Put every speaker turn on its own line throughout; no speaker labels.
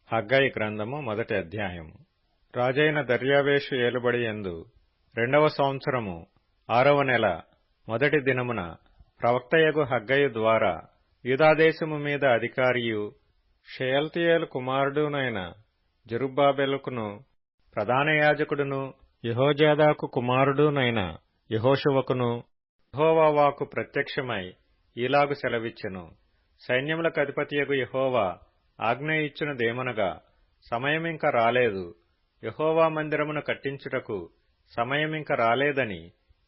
హగ్గయి గ్రంథము మొదటి అధ్యాయము. రాజైన దర్యావేషు ఏలుబడి యందు 2వ సంవత్సరము 6వ నెల మొదటి దినమున ప్రవక్తయగు హగ్గయి ద్వారా యూదాదేశము మీద అధికారియు షయల్తీయేలు కుమారుడునైన జెరుబ్బాబెలుకును ప్రధాన యాజకుడును యెహోజాదాకు కుమారుడునైన యెహోషువకును యెహోవా వాక్కు ప్రత్యక్షమై ఈలాగు సెలవిచ్చెను. సైన్యములకు అధిపతియగు యెహోవా ఆజ్ఞ ఇచ్చినదేమనగా, సమయమింక రాలేదు, యెహోవా మందిరమును కట్టించుటకు సమయమింక రాలేదని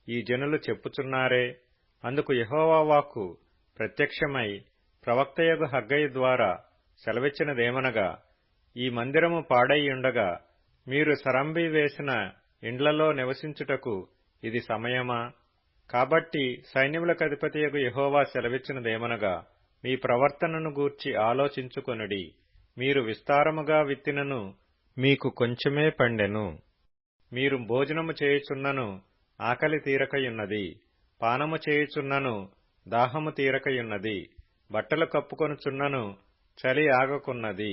ఈ జనులు చెప్పుచున్నారే. అందుకు యెహోవా వాక్కు ప్రత్యక్షమై ప్రవక్తయగు హగ్గయి ద్వారా సెలవిచ్చినదేమనగా, ఈ మందిరము పాడైయుండగా మీరు సరంబి వేసిన ఇండ్లలో నివసించుటకు ఇది సమయమా? కాబట్టి సైన్యములకధిపతియగు యెహోవా సెలవిచ్చినదేమనగా, మీ ప్రవర్తనను గూర్చి ఆలోచించుకొనుడి. మీరు విస్తారముగా విత్తినను మీకు కొంచెమే పండెను. మీరు భోజనము చేయుచున్నను ఆకలి తీరకయున్నది, పానము చేయుచున్నను దాహము తీరకయున్నది, బట్టలు కప్పుకొనుచున్నను చలి ఆగకున్నది.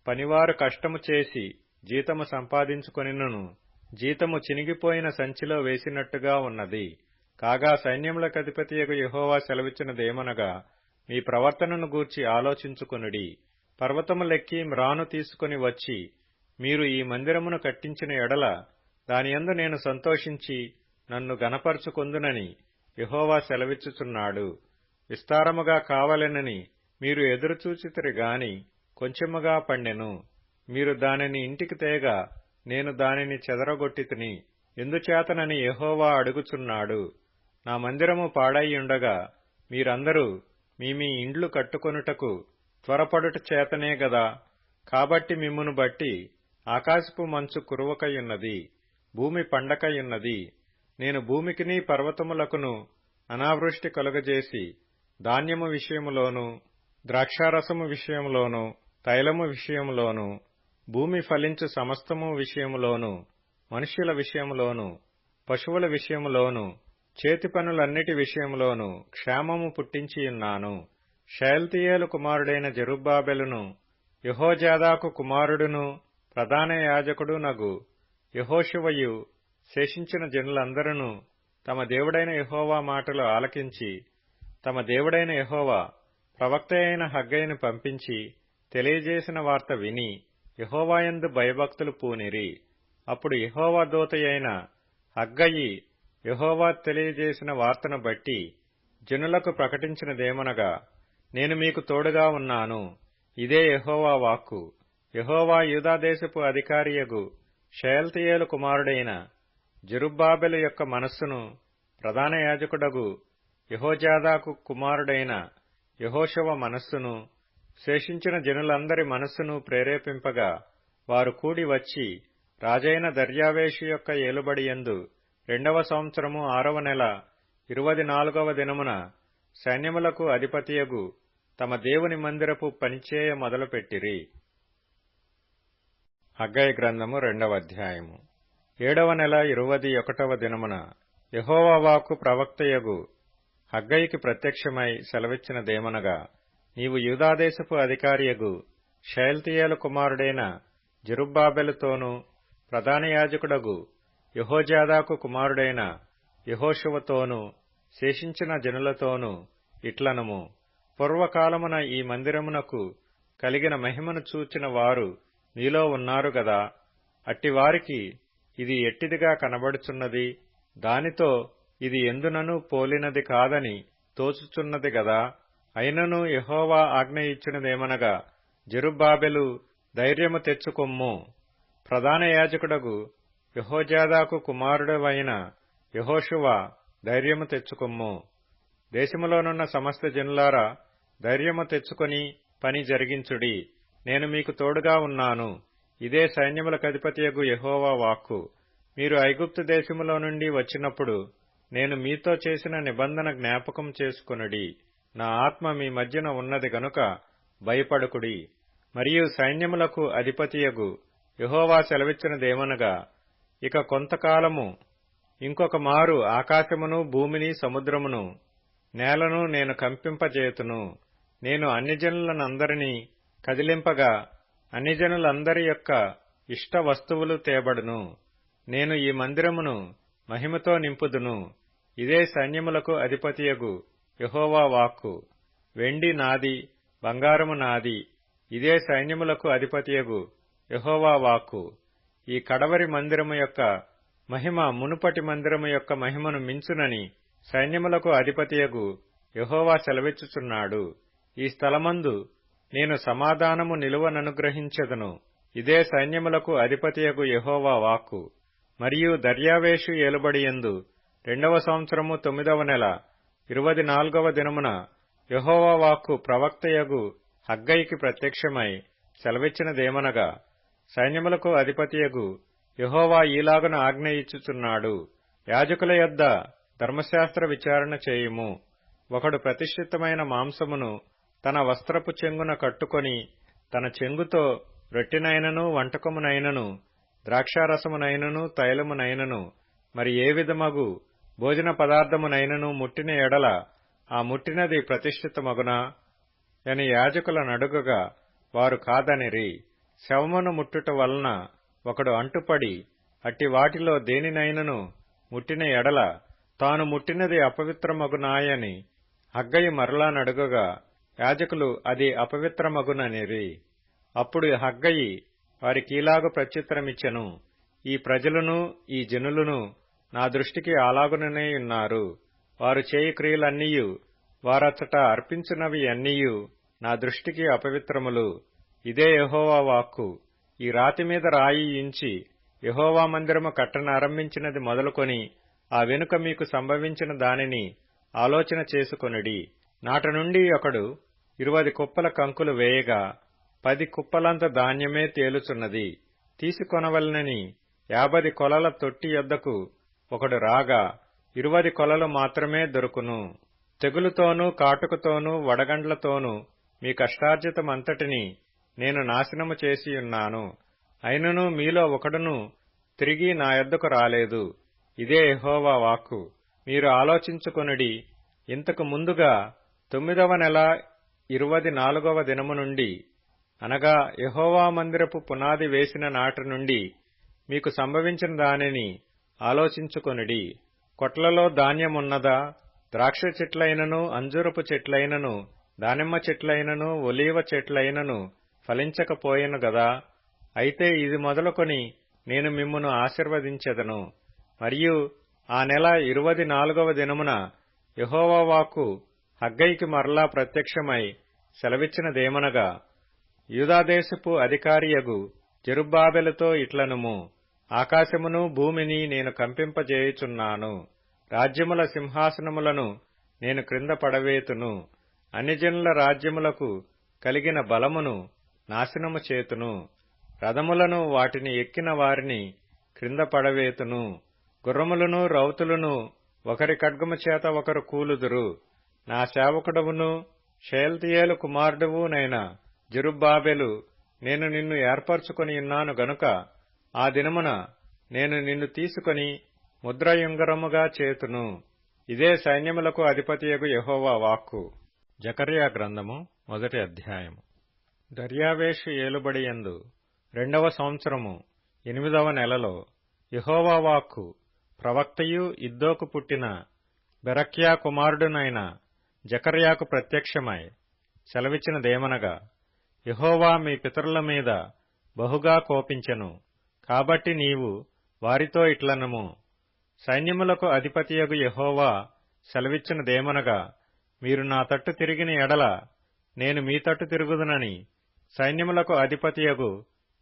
పనివారు కష్టము చేసి జీతము సంపాదించుకొనినను జీతము చినిగిపోయిన సంచిలో వేసినట్టుగా ఉన్నది. కాగా సైన్యములకధిపతియగు యెహోవా సెలవిచ్చినదేమనగా, మీ ప్రవర్తనను గూర్చి ఆలోచించుకొనుడి. పర్వతములెక్కి మ్రాను తీసుకుని వచ్చి మీరు ఈ మందిరమును కట్టించిన ఎడల దానియందు నేను సంతోషించి నన్ను గనపరచుకొందునని యెహోవా సెలవిచ్చుచున్నాడు. విస్తారముగా కావలెనని మీరు ఎదురుచూచితిరి గాని కొంచెముగా పండెను. మీరు దానిని ఇంటికి తేగా నేను దానిని చెదరగొట్టితిని. ఎందుచేతనని యెహోవా అడుగుచున్నాడు. నా మందిరము పాడైయుండగా మీరందరూ మీ ఇండ్లు కట్టుకొనుటకు త్వరపడుట చేతనే గదా. కాబట్టి మిమ్మును బట్టి ఆకాశపు మంచు కురువకయున్నది, భూమి పండకయున్నది. నేను భూమికిని పర్వతములకును అనావృష్టి కలుగజేసి ధాన్యము విషయములోను ద్రాక్షారసము విషయములోను తైలము విషయములోను భూమి ఫలించు సమస్తము విషయములోను మనుష్యుల విషయములోను పశువుల విషయములోను చేతి పనులన్నిటి విషయములోను క్షేమము పుట్టించియున్నాను. షయల్తీయేలు కుమారుడైన జెరుబ్బాబెలును యెహోజాదాకు కుమారుడును ప్రధాన యాజకుడునగు యెహోషువయు శేషించిన జనులందరూ తమ దేవుడైన యెహోవా మాటలు ఆలకించి తమ దేవుడైన యెహోవా ప్రవక్త అయిన హగ్గయిని పంపించి తెలియజేసిన వార్త విని యెహోవాయందు భయభక్తులు పూనిరి. అప్పుడు యెహోవా దూతయైన హగ్గయి యెహోవా తెలియజేసిన వార్తను బట్టి జనులకు ప్రకటించినదేమనగా, నేను మీకు తోడుగా ఉన్నాను. ఇదే యెహోవా వాక్కు. యెహోవా యూదాదేశపు అధికారియగు షయల్తీయేలు కుమారుడైన జెరుబ్బాబెలు యొక్క మనస్సును ప్రధాన యాజకుడగు యెహోజాదాకు కుమారుడైన యెహోషువ మనస్సును శేషించిన జనులందరి మనస్సును ప్రేరేపింపగా వారు కూడి వచ్చి రాజైన దర్యావేషు యొక్క ఏలుబడియందు 2వ సంవత్సరము 6వ నెల 24వ దినమున సైన్యములకు అధిపతియగు తమ దేవుని మందిరపు పనిచేయ మొదలుపెట్టిరి. హగ్గయి గ్రంథము 2వ అధ్యాయము. 7వ నెల 21వ దినమున యెహోవా వాక్కు ప్రవక్తయగు హగ్గయికి ప్రత్యక్షమై సెలవిచ్చినదేమనగా, నీవు యూదాదేశపు అధికారియగు షయల్తీయేలు కుమారుడైన జెరుబ్బాబెలుతోనూ ప్రధాన యాజకుడగు యెహోజాదాకు కుమారుడైన యెహోషువతోనూ శేషించిన జనులతోనూ ఇట్లనుము. పూర్వకాలమున ఈ మందిరమునకు కలిగిన మహిమను చూచిన వారు మీలో ఉన్నారు గదా. అట్టివారికి ఇది ఎట్టిదిగా కనబడుచున్నది, దానితో ఇది ఎందునను పోలినది కాదని తోచుచున్నది గదా. అయినను యెహోవా ఆజ్ఞ ఇచ్చినదేమనగా, జెరుబ్బాబెలు ధైర్యము తెచ్చుకొమ్ము. ప్రధాన యాజకుడగు యెహోజాదాకు కుమారుడవైన యెహోషువ ధైర్యము తెచ్చుకొమ్ము. దేశములోనున్న సమస్త జనులారా ధైర్యము తెచ్చుకొని పని జరిగించుడి. నేను మీకు తోడుగా ఉన్నాను. ఇదే సైన్యములకధిపతియగు యెహోవా వాక్కు. మీరు ఐగుప్తు దేశములో నుండి వచ్చినప్పుడు నేను మీతో చేసిన నిబంధన జ్ఞాపకం చేసుకొనుడి. నా ఆత్మ మీ మధ్యన ఉన్నది గనుక భయపడకుడి. మరియు సైన్యములకు అధిపతియగు యెహోవా సెలవిచ్చినదేమనగా, ఇక కొంతకాలము ఇంకొక మారు ఆకాశమును భూమిని సముద్రమును నేలను నేను కంపింపజేతును. నేను అన్యజనులనందరినీ కదిలింపగా అన్ని జనులందరి యొక్క ఇష్ట వస్తువులు తేబడును. నేను ఈ మందిరమును మహిమతో నింపుదును. ఇదే సైన్యములకు అధిపతియగు యెహోవా వాక్కు. వెండి నాది, బంగారము నాది. ఇదే సైన్యములకు అధిపతియగు యెహోవా వాక్కు. ఈ కడవరి మందిరము యొక్క మహిమ మునుపటి మందిరము యొక్క మహిమను మించునని సైన్యములకు అధిపతియగు యెహోవా సెలవిచ్చుచున్నాడు. ఈ స్థలమందు నేను సమాధానము నిలువననుగ్రహించెదను. ఇదే సైన్యములకు అధిపతియగు యెహోవా వాక్కు. మరియు దర్యావేషు ఏలుబడియందు 2వ సంవత్సరము 9వ నెల 24వ దినమున యెహోవా వాక్కు ప్రవక్తయగు హగ్గయికి ప్రత్యక్షమై సెలవిచ్చినదేమనగా, సైన్యములకు అధిపతియగు యెహోవా ఈలాగున ఆజ్ఞ ఇచ్చుచున్నాడు. యాజకుల యొద్ద ధర్మశాస్త్ర విచారణ చేయుము. ఒకడు ప్రతిష్ఠితమైన మాంసమును తన వస్త్రపు చెంగున కట్టుకొని తన చెంగుతో రొట్టెనైనను వంటకమునైనను ద్రాక్షారసమునైనను తైలమునైనను మరి ఏ విధమగు భోజన పదార్థమునైనను ముట్టిన ఎడల ఆ ముట్టినది ప్రతిష్ఠితమగునా అని యాజకులనడుగగా వారు కాదనిరి. శవమును ముట్టుట వలన ఒకడు అంటుపడి అట్టి వాటిలో దేనినైనను ముట్టిన ఎడల తాను ముట్టినది అపవిత్రమగునాయని హగ్గయి మరలా నడుగగా యాజకులు అది అపవిత్రమగుననిరి. అప్పుడు హగ్గయి వారికీలాగు ప్రత్యుత్తరమిచ్చెను, ఈ ప్రజలును ఈ జనులును నా దృష్టికి అలాగుననే ఉన్నారు. వారు చేయు క్రియలన్నీయు వారచ్చట అర్పించినవి అన్నీయు నా దృష్టికి అపవిత్రములు. ఇదే యెహోవా వాక్కు. ఈ రాతి మీద రాయి ఇంచి యెహోవా మందిరము కట్టనారంభించినది మొదలుకొని ఆ వెనుక మీకు సంభవించిన దానిని ఆలోచన చేసుకొనుడి. నాట నుండి ఒకడు 20 కుప్పల కంకులు వేయగా 10 కుప్పలంత ధాన్యమే తేలుచున్నది. తీసుకొనవలనని 50 కొలల తొట్టి యొద్దకు ఒకడు రాగా 20 కొలలు మాత్రమే దొరుకును. తెగులుతోనూ కాటుకతోనూ వడగండ్లతోనూ మీ కష్టార్జితమంతటిని నేను నాశనము చేసియున్నాను. అయినను మీలో ఒకడును తిరిగి నా యొద్దకు రాలేదు. ఇదే యెహోవా వాక్కు. మీరు ఆలోచించుకొనుడి. ఇంతకు ముందుగా 9వ నెల 24వ దినము నుండి, అనగా యెహోవా మందిరపు పునాది వేసిన నాటి నుండి మీకు సంభవించిన దానిని ఆలోచించుకొనుడి. కొట్లలో ధాన్యమున్నదా? ద్రాక్ష చెట్లైనను అంజూరపు చెట్లైనను దానిమ్మ చెట్లైనను ఒలీవ చెట్లైనను ఫలించకపోయెను గదా. అయితే ఇది మొదలుకొని నేను మిమ్మును ఆశీర్వదించెదను. మరియు ఆ నెల 24వ దినమున యెహోవా వాక్కు హగ్గయికి మరలా ప్రత్యక్షమై సెలవిచ్చినదేమనగా, యూదాదేశపు అధికారియగు జెరుబ్బాబెలుతో ఇట్లనుము, ఆకాశమును భూమిని నేను కంపింపజేయుచున్నాను. రాజ్యముల సింహాసనములను నేను క్రింద పడవేతును. అన్ని జనుల రాజ్యములకు కలిగిన బలమును నాశనము చేతును. రథములను వాటిని ఎక్కిన వారిని క్రింద పడవేతును. గుర్రములను రౌతులను ఒకరి ఖడ్గము చేత ఒకరు కూలుదురు. నా సేవకుడవును షయల్తీయేలు కుమారుడువునైన జెరుబ్బాబెలు, నేను నిన్ను ఏర్పరచుకొనియున్నాను గనుక ఆ దినమున నేను నిన్ను తీసుకొని ముద్రయుంగరముగా చేతును. ఇదే సైన్యములకు అధిపతియగు యెహోవా వాక్కు. జకర్యా గ్రంథము 1వ అధ్యాయము. దర్యావేషు ఏలుబడియందు 2వ సంవత్సరము 8వ నెలలో యెహోవా వాక్కు ప్రవక్తయు ఇద్దోకు పుట్టిన బెరక్యా కుమారుడునైన జకర్యాకు ప్రత్యక్షమై సెలవిచ్చినదేమనగా, యెహోవా మీ పితరుల మీద బహుగా కోపించెను. కాబట్టి నీవు వారితో ఇట్లనుము, సైన్యములకు అధిపతియగు యెహోవా సెలవిచ్చినదేమనగా, మీరు నా తట్టు తిరిగిన ఎడల నేను మీ తట్టు తిరుగుదునని సైన్యములకు అధిపతియగు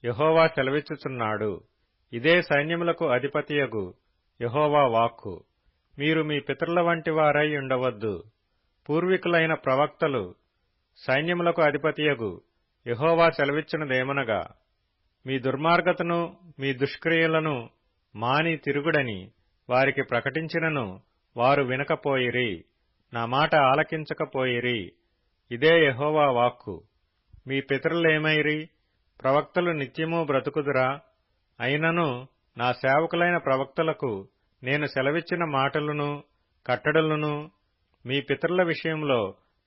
యెహోవా సెలవిచ్చుచున్నాడు. ఇదే సైన్యములకు అధిపతియగు యెహోవా వాక్కు. మీరు మీ పితరుల వంటి వారై ఉండవద్దు. పూర్వీకులైన ప్రవక్తలు సైన్యములకు అధిపతియగు యెహోవా సెలవిచ్చినదేమనగా, మీ దుర్మార్గతను మీ దుష్క్రియలను మాని తిరుగుడని వారికి ప్రకటించినను వారు వినకపోయిరి, నా మాట ఆలకించకపోయిరి. ఇదే యెహోవా వాక్కు. మీ పితరులేమైరి? ప్రవక్తలు నిత్యము బ్రతుకుదురా? అయినను నా సేవకులైన ప్రవక్తలకు నేను సెలవిచ్చిన మాటలను కట్టడలను మీ పితరుల విషయంలో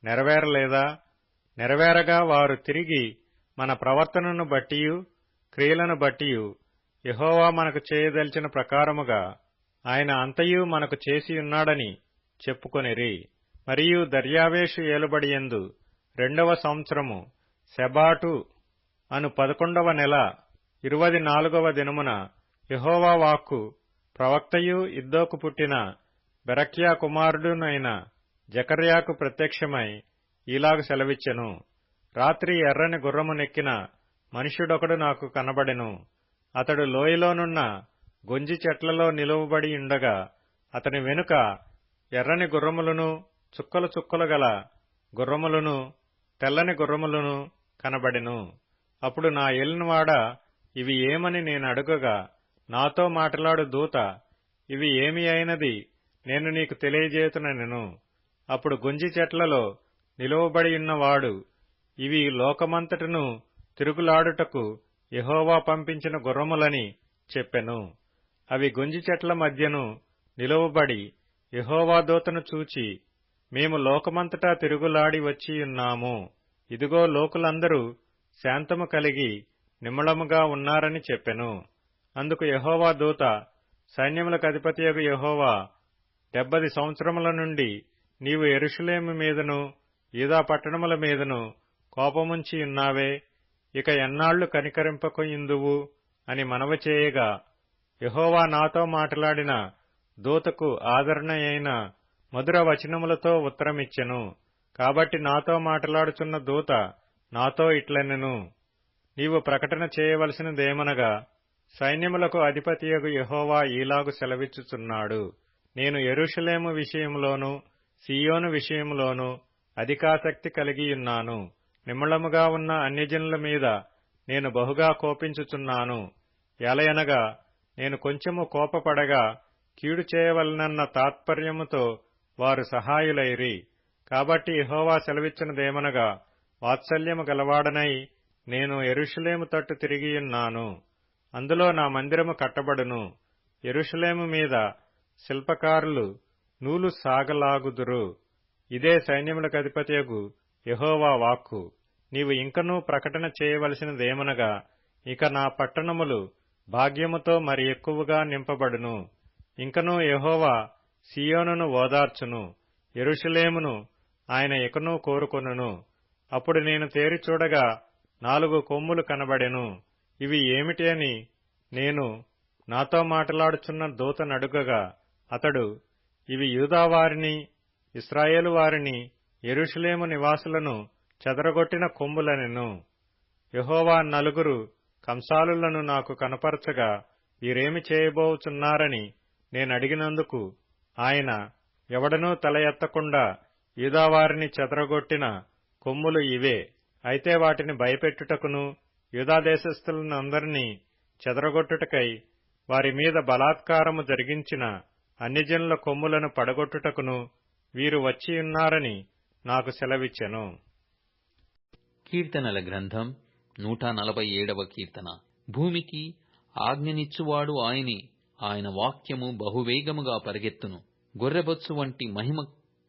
నెరవేరలేదా? నెరవేరగా వారు తిరిగి మన ప్రవర్తనను బట్టియు క్రియలను బట్టియు యెహోవా మనకు చేయదలిచిన ప్రకారముగా ఆయన అంతయు మనకు చేసియున్నాడని చెప్పుకొనిరి. మరియు దర్యావేషు ఏలుబడియందు 2వ సంవత్సరము శెబాటు అను 11వ నెల 24వ దినమున యెహోవా వాక్కు ప్రవక్తయు ఇద్దోకు పుట్టిన బెరక్యా కుమారుడునైన జకర్యాకు ప్రత్యక్షమై ఈలాగు సెలవిచ్చెను. రాత్రి ఎర్రని గుర్రము నెక్కిన మనుష్యుడొకడు నాకు కనబడెను. అతడు లోయలోనున్న గొంజి చెట్లలో నిలువబడి ఉండగా అతని వెనుక ఎర్రని గుర్రములను చుక్కలు చుక్కలు గల గుర్రములను తెల్లని గుర్రములను కనబడెను. అప్పుడు నా ఏలినవాడ, ఇవి ఏమని నేను అడుగగా, నాతో మాట్లాడు దూత, ఇవి ఏమి అయినది నేను నీకు తెలియజేతునెను. అప్పుడు గొంజి చెట్లలో నిలువబడియున్నవాడు, ఇవి లోకమంతటను తిరుగులాడుటకు యెహోవా పంపించిన గుర్రములని చెప్పెను. అవి గొంజి చెట్ల మధ్యను నిలువబడి యెహోవా దూతను చూచి, మేము లోకమంతటా తిరుగులాడి వచ్చియున్నాము. ఇదిగో లోకులందరూ శాంతము కలిగి నిమ్మళముగా ఉన్నారని చెప్పెను. అందుకు యెహోవా దూత, సైన్యములకు అధిపతియగు యెహోవా, 70 సంవత్సరముల నుండి నీవు యెరూషలేము మీదను యూదా పట్టణముల మీదను కోపముంచియున్నావే, ఇక ఎన్నాళ్లు కనికరింపకయుందువు అని మనవి చేయగా, యెహోవా నాతో మాట్లాడిన దూతకు ఆదరణయైన మధుర వచనములతో ఉత్తరమిచ్చెను. కాబట్టి నాతో మాట్లాడుచున్న దూత నాతో ఇట్లనెను, నీవు ప్రకటన చేయవలసినదేమనగా, సైన్యములకు అధిపతియగు యెహోవా ఈలాగు సెలవిచ్చుచున్నాడు, నేను యెరూషలేము విషయములోను సీయోను విషయములోను అధికాసక్తి కలిగియున్నాను. నిమ్మళముగా ఉన్న అన్యజనుల మీద నేను బహుగా కోపించుచున్నాను. ఎలయనగా నేను కొంచెము కోపపడగా కీడు చేయవలనన్న తాత్పర్యముతో వారు సహాయులైరి. కాబట్టి యెహోవా సెలవిచ్చినదేమనగా, వాత్సల్యము గలవాడనై నేను యెరూషలేము తట్టు తిరిగియున్నాను. అందులో నా మందిరము కట్టబడును. యెరూషలేము మీద శిల్పకారులు నూలు సాగలాగుదురు. ఇదే సైన్యములకు అధిపతియగు యెహోవా వాక్కు. నీవు ఇంకనూ ప్రకటన చేయవలసినదేమనగా, ఇక నా పట్టణములు భాగ్యముతో మరి ఎక్కువగా నింపబడును. ఇంకనూ యెహోవా సీయోనును ఓదార్చును, యెరూషలేమును ఆయన ఇకనూ కోరుకొనును. అప్పుడు నేను తేరి చూడగా 4 కొమ్ములు కనబడెను. ఇవి ఏమిటి అని నేను నాతో మాట్లాడుచున్న దూతనడుగగా, అతడు, ఇవి యూదావారిని ఇశ్రాయేలు వారిని యెరూషలేము నివాసులను చెదరగొట్టిన కొమ్ములనెను. యెహోవా 4 కంసాలులను నాకు కనపరచగా, వీరేమి చేయబోచున్నారని నేనడిగినందుకు ఆయన, ఎవడనూ తల ఎత్తకుండా యూదావారిని చెదరగొట్టిన కొమ్ములు ఇవే. అయితే వాటిని భయపెట్టుటకును యూదాదేశస్థులనందరినీ చెదరగొట్టుటకై వారి మీద బలాత్కారము జరిగించిన అన్యజనుల కొమ్ములను పడగొట్టుటకును వీరు వచ్చియున్నారని నాకు సెలవిచ్చెను.
కీర్తనల గ్రంథం 147వ కీర్తన. భూమికి ఆజ్ఞనిచ్చువాడు ఆయనే, ఆయన వాక్యము బహువేగముగా పరిగెత్తును. గొర్రెబొచ్చు వంటి మహిమ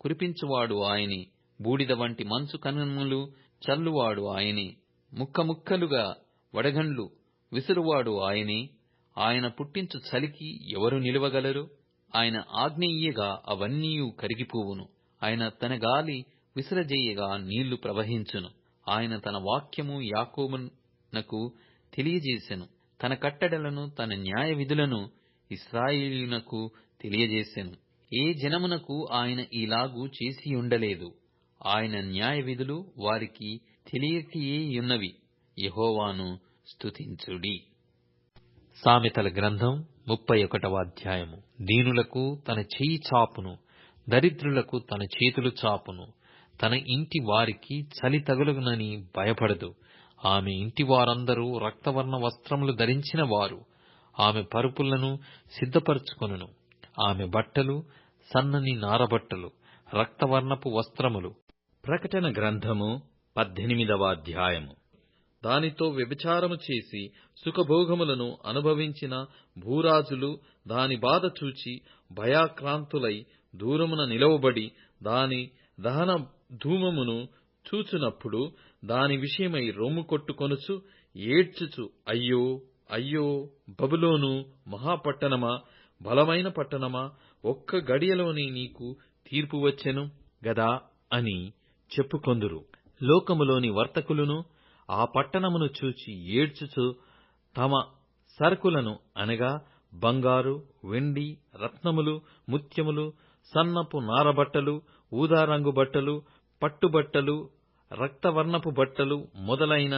కురిపించువాడు ఆయనే, బూడిద వంటి మంచు కణములు చల్లువాడు ఆయనే, ముక్కముక్కలుగా వడగండ్లు విసురువాడు ఆయనే. ఆయన పుట్టించు చలికి ఎవరు నిలువగలరు? ఆయన ఆజ్ఞ ఇయ్యగా అవన్నీయు కరిగిపోవును. ఆయన తన గాలి విసరజేయగా నీళ్లు ప్రవహించును. ఆయన తన వాక్యము యాకోబునకు తెలియజేసెను, తన కట్టడలను తన న్యాయ విధులను ఇశ్రాయేలీయునకు తెలియజేసెను. ఏ జనమునకు ఆయన ఈలాగు చేసియుండలేదు. ఆయన న్యాయ విధులు వారికి తెలియకయేయున్నవి. యెహోవాను స్తుతించుడి. సామెతల గ్రంథం 31వ అధ్యాయము. దీనులకు తన చెయ్యి చాపును, దరిద్రులకు తన చేతులు చాపును. తన ఇంటి వారికి చలి తగులునని భయపడదు. ఆమె ఇంటి వారందరూ రక్తవర్ణ వస్త్రములు ధరించిన వారు. ఆమె పరుపులను సిద్ధపరచుకొనును. ఆమె బట్టలు సన్నని నారబట్టలు, రక్తవర్ణపు వస్త్రములు. ప్రకటన గ్రంథము 18వ అధ్యాయము. దానితో వ్యభిచారము చేసి సుఖభోగములను అనుభవించిన భూరాజులు దాని బాధ చూచి భయాక్రాంతులై దూరమున నిలవబడి దాని దహన ధూమమును చూచునప్పుడు దాని విషయమై రొమ్ము కొట్టుకొనుచు ఏడ్చుచు, అయ్యో అయ్యో బబులోను మహాపట్టణమా, బలమైన పట్టణమా, ఒక్క గడియలోనే నీకు తీర్పు వచ్చెను గదా అని చెప్పుకొందురు. లోకములోని వర్తకులను ఆ పట్టణమును చూచి ఏడ్చుచు తమ సరుకులను అనగా బంగారు, వెండి, రత్నములు, ముత్యములు, సన్నపు నారబట్టలు, ఊదారంగు బట్టలు, పట్టుబట్టలు, రక్తవర్ణపు బట్టలు మొదలైన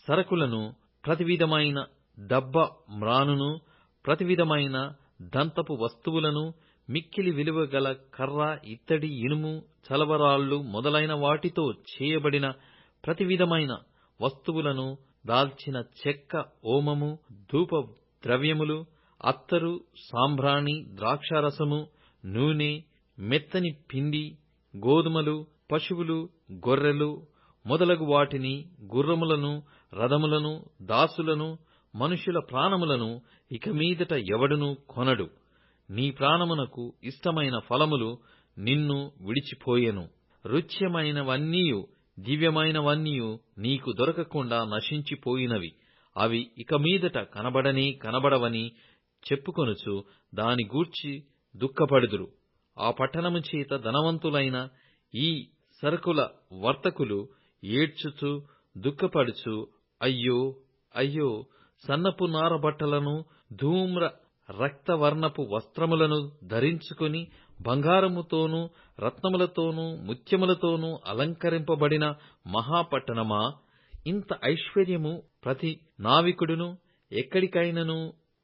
సరకులను, ప్రతివిధమైన డబ్బ మ్రానును, ప్రతివిధమైన దంతపు వస్తువులను, మిక్కిలి విలువగల కర్ర, ఇత్తడి, ఇనుము, చలవరాళ్ళు మొదలైన వాటితో చేయబడిన ప్రతివిధమైన వస్తువులను, దాల్చిన చెక్క, ఓమము, ధూప ద్రవ్యములు, అత్తరు, సాంబ్రాణి, ద్రాక్షారసము, నూనె, మెత్తని పిండి, గోధుమలు, పశువులు, గొర్రెలు మొదలగు వాటిని, గుర్రములను, రథములను, దాసులను, మనుషుల ప్రాణములను ఇక మీదట ఎవడునూ కొనడు. నీ ప్రాణమునకు ఇష్టమైన ఫలములు నిన్ను విడిచిపోయెను. రుచ్యమైనవన్నీయు దివ్యమైనవన్నీయు నీకు దొరకకుండా నశించిపోయినవి. అవి ఇక మీదట కనబడనే కనబడవని చెప్పుకొనుచు దాని గూర్చి దుఃఖపడుదురు. ఆ పట్టణము చేత ధనవంతులైన ఈ సరకుల వర్తకులు ఏడ్చుచు దుఃఖపడుచు, అయ్యో అయ్యో, సన్నపు నార బట్టలను, ధూమ్ర రక్తవర్ణపు వస్త్రములను ధరించుకుని బంగారముతోనూ రత్నములతోనూ ముత్యములతోనూ అలంకరింపబడిన మహాపట్టణమా, ఇంత ఐశ్వర్యము ప్రతి నావికుడును, ఎక్కడికైనను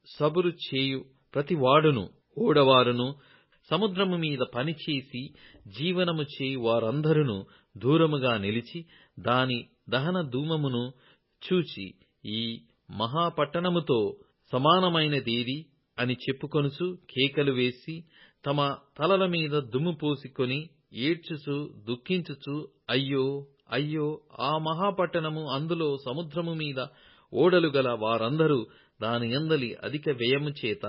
సబురు చేయు ప్రతివాడును, ఓడవారును, సముద్రము మీద పనిచేసి జీవనము చేయు వారందరును దూరముగా నిలిచి దాని దహన ధూమమును చూచి, ఈ మహాపట్టణముతో సమానమైనదేది అని చెప్పుకొనుచు కేకలు వేసి తమ తలల మీద దుమ్ము పూసుకొని ఏడ్చుచు దుఃఖించుచు, అయ్యో అయ్యో, ఆ మహాపట్టణము, అందులో సముద్రము మీద ఓడలు గల వారందరూ దాని యందలి అధిక వ్యయము చేత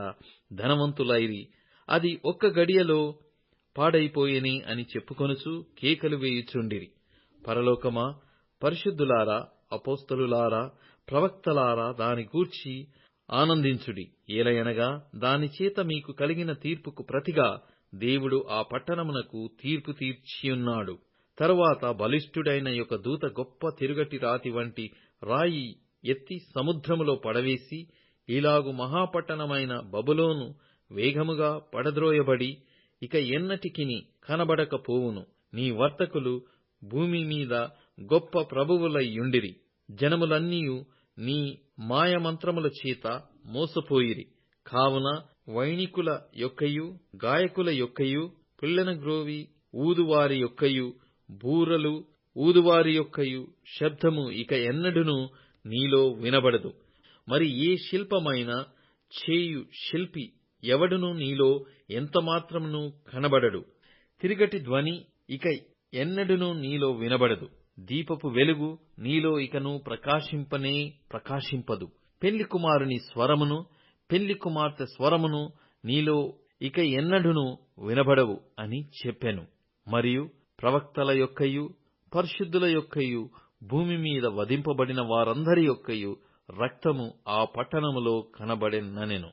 ధనవంతులైరి, అది ఒక్క గడియలో పాడైపోయెని అని చెప్పుకొనుచు కేకలు వేయుచుండిరి. పరలోకమా, పరిశుద్ధులారా, అపోస్తలులారా, ప్రవక్తలారా, దాని గూర్చి ఆనందించుడి. ఏలయనగా దాని చేత మీకు కలిగిన తీర్పుకు ప్రతిగా దేవుడు ఆ పట్టణమునకు తీర్పు తీర్చియున్నాడు. తరువాత బలిష్ఠుడైన యొక్క దూత గొప్ప తిరుగటి రాతి వంటి రాయి ఎత్తి సముద్రములో పడవేసి, ఇలాగు మహాపట్టణమైన బబులోను వేగముగా పడద్రోయబడి ఇక ఎన్నటికిని కనబడకపోవును. నీ వర్తకులు భూమి మీద గొప్ప ప్రభువులయ్యుండిరి. జనములన్నీయు నీ మాయమంత్రముల చేత మోసపోయిరి. కావున వైణికుల యొక్కయు, గాయకుల యొక్కయు, పిల్లనగ్రోవి ఊదువారి యొక్కయు, బూరలు ఊదువారి యొక్కయు శబ్దము ఇక ఎన్నడునూ నీలో వినబడదు. మరి ఏ శిల్పమైన చేయు శిల్పి ఎవడును నీలో ఎంతమాత్రమును కనబడడు. తిరుగటి ధ్వని ఇక ఎన్నడునూ నీలో వినబడదు. దీపపు వెలుగు నీలో ఇకను ప్రకాశింపనే ప్రకాశింపదు. పెళ్లి కుమారుని స్వరమును, పెళ్లి కుమార్తె స్వరమును నీలో ఇక ఎన్నడునూ వినబడవు అని చెప్పెను. మరియు ప్రవక్తల యొక్కయు, పరిశుద్ధుల యొక్కయు, భూమి మీద వధింపబడిన వారందరి యొక్కయు రక్తము ఆ పట్టణములో కనబడెననెను.